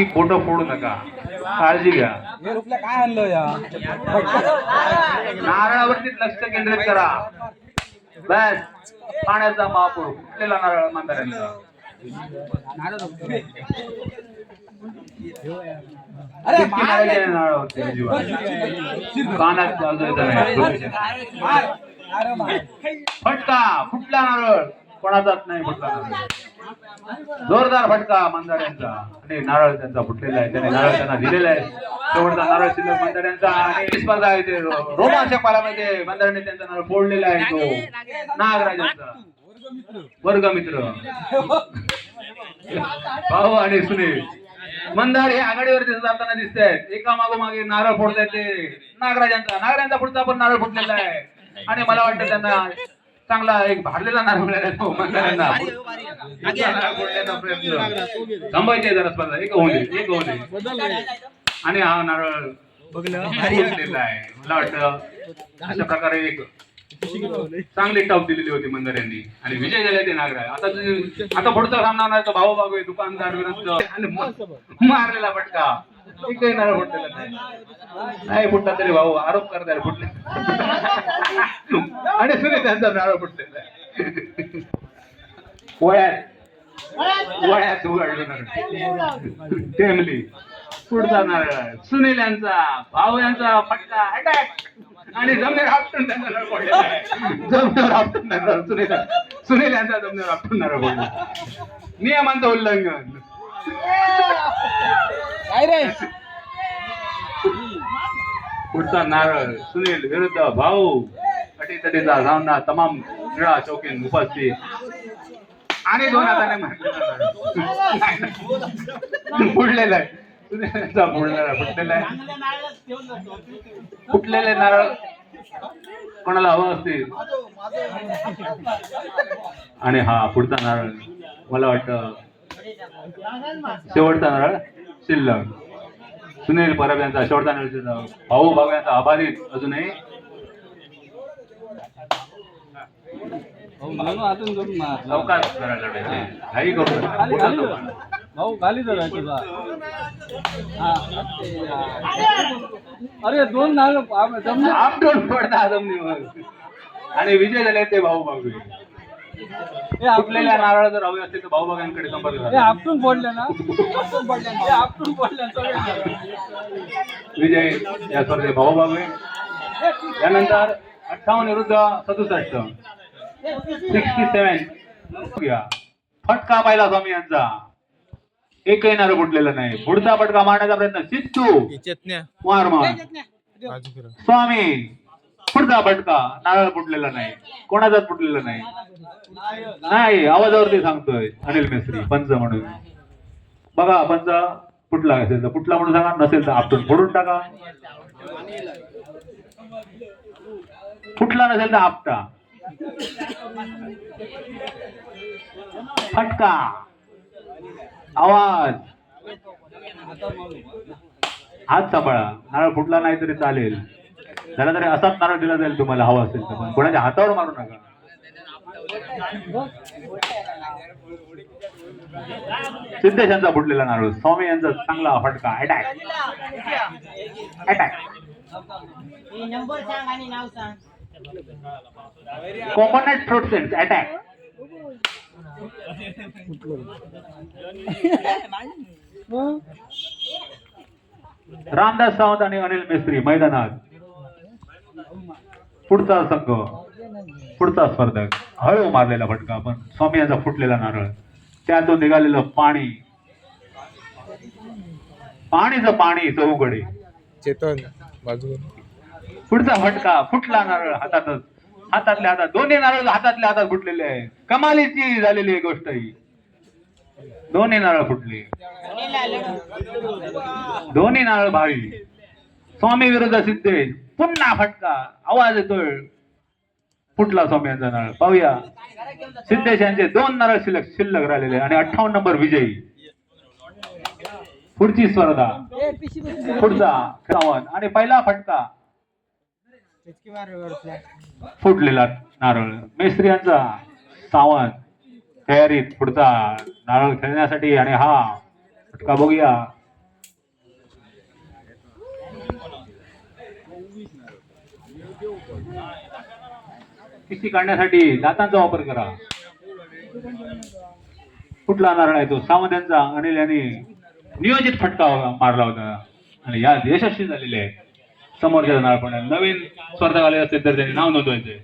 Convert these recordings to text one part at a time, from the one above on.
Photo फोडू नका, काळजी घ्या. काय आणलं या नारळावरती लक्ष केंद्रित करा. बस पाण्याचा महापूर फुटलेला नारळ म्हाताऱ्यांचा. किती नारळ नारळावरती कानात फटका फुटला नारळ कोणाचाच नाही फुटला नारळ. जोरदार फटका मंदाऱ्यांचा आणि नारळ त्यांचा फुटलेला आहे. त्याने नारळ त्यांना दिलेला आहे. शेवटचा नारळ शिल्लक मंदाऱ्यांचा आणि स्पर्धा आहे ते रोमांचक पालामध्ये मंदाऱ्यांनी त्यांचा नारळ फोडलेला आहे. तो नागराजांचा वर्गमित्र भाऊ आणि सुनील मंदार हे आघाडीवरती जाताना दिसत आहेत. एका मागोमागे नारळ फोडतायत ते नागराजांचा पुढचा पण नारळ फुटलेला आहे. आणि मला वाटतं त्यांना चांगला एक भारलेला नारळ मिळाला तो मंदारांना. प्रयत्न थांबायचे जरा स्पर्धा एक होते आणि हा नारळ फुटलेला आहे. मला वाटतं अशा प्रकारे एक चांगली टॉप दिलेली होती मंदार यांनी आणि विजय झाले ते नागराज. आता पुढचा सामना नाही तो भाऊ बागवे दुकानदार विरुद्ध मारलेला फटका. एकही नारळ फुटलेला नाही फुटला तरी भाऊ आरोप करताय फुटले आणि सुनील त्यांचा नारळ फुटलेला आहे. वळ्यात उघडलं टेमली पुढचा नारळ सुनील यांचा भाऊ यांचा फटका अटॅक आणि जमिनीवर आपटून त्यांचा नारळ पडलेला आहे. जमिनीवर आपटून नारळ सुनील यांचा जमिनीवर आपटून नारळ पडला. नियमांचं उल्लंघन. पुढचा नारळ सुनील विरुद्ध भाऊ अटीतटीचा सामना तमाम क्रीडा शौकीन उपस्थित आणि दोन हाताने फुटलेला आहे. सुनीलचा फुटलेला आहे. फुटलेले नारळ कोणाला हवं असतील आणि हा पुढचा नारळ मला वाटतं शेवटचा नारळ शिल्लक. सुनील परब यांचा शेवटचा नारळ शिल्लक. भाऊ भाऊ यांचा आभारी अजूनही अवकाश करायला घाई करू भाऊ खाली जरा तुझा. अरे दोन नारळ आपटून पडता जमिनीवर आणि विजय झाले ते भाऊ भाऊ. फुटलेल्या नारळ जर हवे असतील तर भाऊ भागांकडे संपर्क करा. आपटून फोडले ना आपटून फोडले. विजय या स्पर्धेत भाऊ भागवे. यानंतर 58 विरुद्ध 67 67 फटका पाहिला स्वामी यांचा. एकही नारळ फुटलेला नाही. पुढचा फटका मारण्याचा प्रयत्न सिद्धू मार स्वामी. पुढचा फटका नारळ फुटलेला नाही कोणाचाच फुटलेला नाही. आवाजावरती सांगतोय अनिल मेस्त्री पंच म्हणून. बघा पंच फुटला असेल तर फुटला म्हणून सांगा, नसेल तर आपटून फोडून टाका. फुटला नसेल तर आपटा. फटका आवाज हात सांभाळा. नारळ फुटला नाही तरी चालेल. झाला तरी असाच नारळ दिला जाईल तुम्हाला हवा असेल तर, पण कोणाच्या हातावर मारू नका. सिद्धेश यांचा फुटलेला नारळ. स्वामी यांचा चांगला फटका attack attack. Coconut fruit scent attack. Ramdas Sawant आणि अनिल मेस्त्री मैदानात. पुढचा संघ पुढचा स्पर्धक हळू मारलेला फटका पण स्वामी यांचा फुटलेला नारळ. त्यातून निघालेलं पाणीचं पाणी चौकडे. पुढचा फटका फुटला नारळ हातातल्या हातात. दोन्ही नारळ हातातल्या हातात फुटलेले आहे. कमालीची झालेली आहे गोष्ट ही. दोन्ही नारळ फुटले. दोन्ही नारळ भावी. स्वामी विरुद्ध सिद्धेश. पुन्हा फटका आवाज येतोय. फुटला स्वामी यांचा नारळ. पाहूया सिद्धेश यांचे 2 नारळ शिल्लक राहिलेले आणि 58 नंबर विजयी. पुढची स्पर्धा पुढचा सावंत आणि पहिला फटका फुटलेला नारळ. मेस्त्री यांचा सावंत तयारीत पुढचा नारळ खेळण्यासाठी आणि हा फटका बघूया किशी काढण्यासाठी दातांचा वापर करा. कुठला नारळ आहे तो सावंत यांचा. अनिल यांनी नियोजित फटका मारला होता आणि यात यशस्वी झालेले आहे. समोरच्या नारळ पण नवीन स्पर्धक आले असतील तर त्यांनी नाव नोंदवायचे.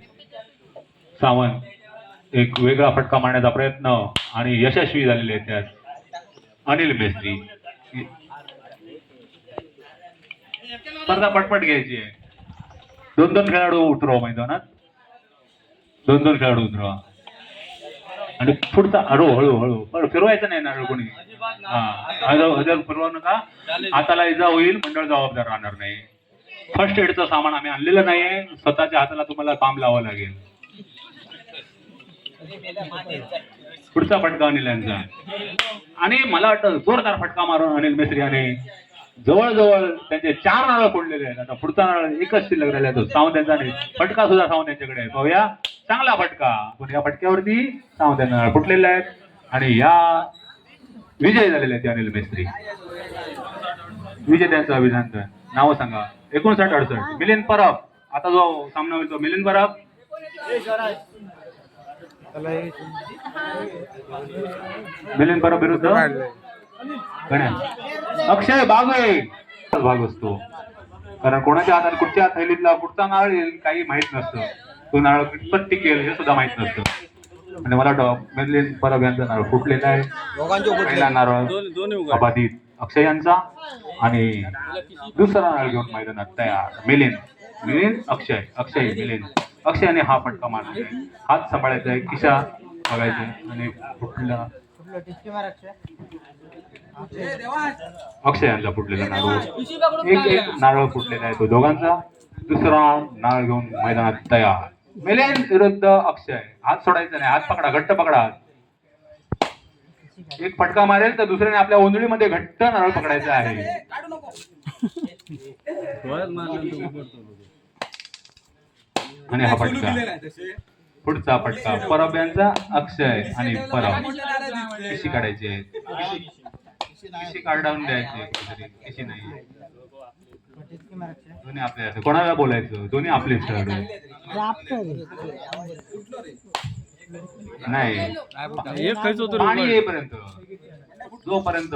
सावंत एक वेगळा फटका मारण्याचा प्रयत्न आणि यशस्वी झालेले आहेत त्यात अनिल मेस्त्री. स्पर्धा पटपट घ्यायची आहे. 2-2 खेळाडू उतरवा मैदानात. 2-2 खेळाडू उतरवा आणि पुढचा हळू फिरवायचं नाही नारळ कोणी. हजार फिरवा नका. हाताला इजा होईल. मंडळ जबाबदार राहणार नाही. फर्स्ट एडचं सामान आम्ही आणलेलं नाहीये. स्वतःच्या हाताला तुम्हाला काम लावावं लागेल. पुढचा फटका अनिल यांचा आणि मला वाटतं जोरदार फटका मारून अनिल मेस्त्री आणि जवळजवळ त्यांचे 4 नारळ फोडलेले आहेत. आता पुढचा नारळ एकच शिल्लक राहिला तो सावंत यांचा आणि फटका सुद्धा सावंत यांच्याकडे आहे. पाहूया चांगला फटका. पण या फटक्यावरती सावंत यांचा नारळ फुटलेले आहेत आणि या विजय झालेले आहेत अनिल मेस्त्री. विजेत्यांचं अभिनंदन. नाव सांगा. 59-68 मिलिंद परब. आता जो सामना होईल तो मिलिंद परब. मिलिंद परब विरुद्ध गण्या. अक्षय बागवे. भाग असतो कारण कोणाच्या हातात कुठच्या थैलीतला कुठचा नारळ येईल काही माहित नसतं. तो नारळ कितपत टिकेल हे सुद्धा माहित नसतं. आणि मला वाटतं मिलिंद परब यांचा नारळ फुटलेला आहे. पहिला नारळ अबाधित अक्षय यांचा आणि दुसरा नारळ घेऊन मैदानात तयार मिलिंद अक्षय मिलिंद. अक्षयाने हा फटका मारला. हात सांभाळायचा आहे. खिशा बघायचे आणि फुटला अक्षय यांचा फुटलेला नारळ. एक नारळ फुटलेला आहे तो दोघांचा. दुसरा नारळ घेऊन मैदानात तयार. मिलिंद विरुद्ध अक्षय. हात सोडायचा नाही. हात पकडा. घट्ट पकडा. एक फटका मारेल तर दुसऱ्याने आपल्या ओंजळीमध्ये घट्ट नारळ पकडायचा आहे. आणि हा फटका. पुढचा फटका परब यांचा. अक्षय आणि परब किशी काढायची आहे. किशी काढून द्यायची. किशी नाही. दोन्ही आपले. कोणाला बोलायचं. दोन्ही आपलेच खेळाडू नाही. पाणी येईपर्यंत जोपर्यंत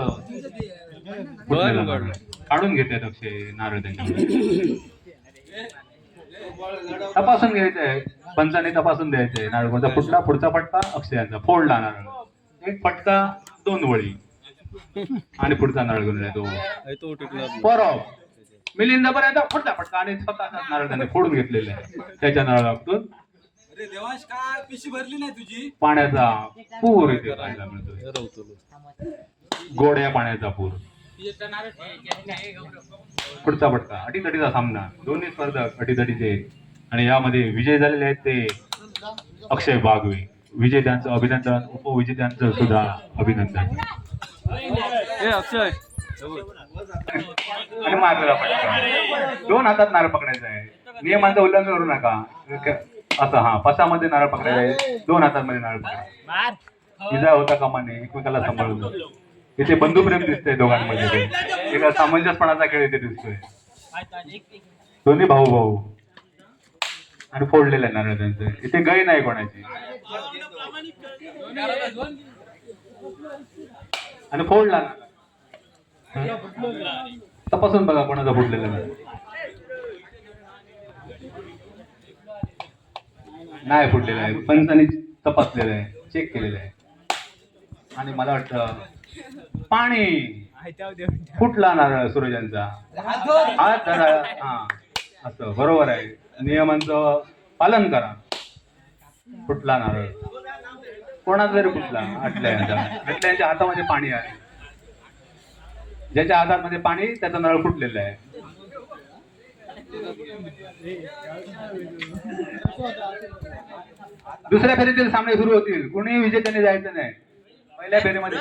काढून घेतात अक्षय नारळ त्यांच्याकडे. तपासून घ्यायचंय. पंचाने तपासून द्यायचंय नारळ कोणता फुटला. पुढचा फटका अक्षयांचा. फोडला नारळ. एक फटका 2 वळी आणि पुढचा नारळ घेऊन जातो परब. मिलिंद पर्यंत पुढचा फटका आणि स्वतःचा नारळ त्याने फोडून घेतलेला आहे. त्याच्या नारळातून पाण्याचा पूर इथे पाहायला मिळतो. गोड्या पाण्याचा पूर. पुढचा फटका. अटीतटीचा सामना. दोन्ही स्पर्धक अटीतटीचे आणि यामध्ये विजय झालेले आहेत ते अक्षय बागवे. विजेत्यांचं अभिनंदन. उपविजेत्यांचं सुद्धा अभिनंदन. अक्षय आणि मारलेला फटका. 2 हातात नारळ पकडायचा आहे. नियमांचं उल्लंघन करू नका. असं हा पसामध्ये नारळ पकडायचा आहे. 2 हातांमध्ये नारळ पकडायचा. इजा होता कामा नये. एकमेकाला सांभाळून. इथे बंधुप्रेम दिसतंय दोघांमध्ये. एका सामंजस्यपणाचा खेळ इथे दिसतोय. दोन्ही भाऊ आणि फोडलेलं आहे नारळ त्यांचं. इथे गै नाही कोणाची. आणि फोडला. तपासून बघा कोणाचा फुटलेला नाही. फुटलेला आहे. पंचांनी तपासलेलं आहे. चेक केलेलं आहे. आणि मला वाटतं पाणी फुटला नारळ सूरजांचा. हात धरा. हा असं बरोबर आहे. नियमांचं पालन करा. फुटला नारळ कोणाचा जरी फुटला. आटल्या हातामध्ये पाणी आहे. ज्याच्या हातामध्ये पाणी त्याचा नळ फुटलेला आहे. दुसऱ्या फेरीतील सामने सुरू होतील. कोणी विजेत्याने जायचं नाही. पहिल्या फेरीमध्ये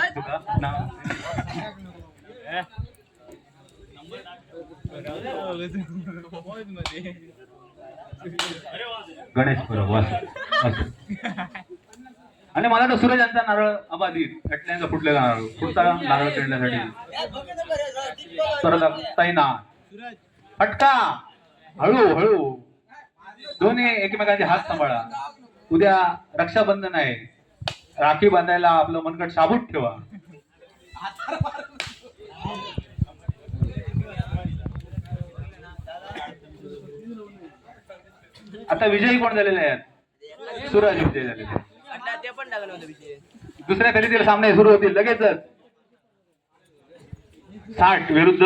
गणेश परब आणि मला तर सूरज यांचा नारळ अबाधित. अटल्यांचा फुटलेला नारळ. पुढचा नारळ खेळण्यासाठी स्पर्धक तैनात. फटका. हळू दोन्ही एकमेकांचे हात सांभाळा. उद्या रक्षाबंधन आहे, राखी बांधायला आपलं मनगट साबूत ठेवा. आता विजयी कोण झालेले आहेत? सूरज विजय झालेले आहेत. दुसऱ्या खरेदीला सामने सुरू होतील लगेचच. 60 विरुद्ध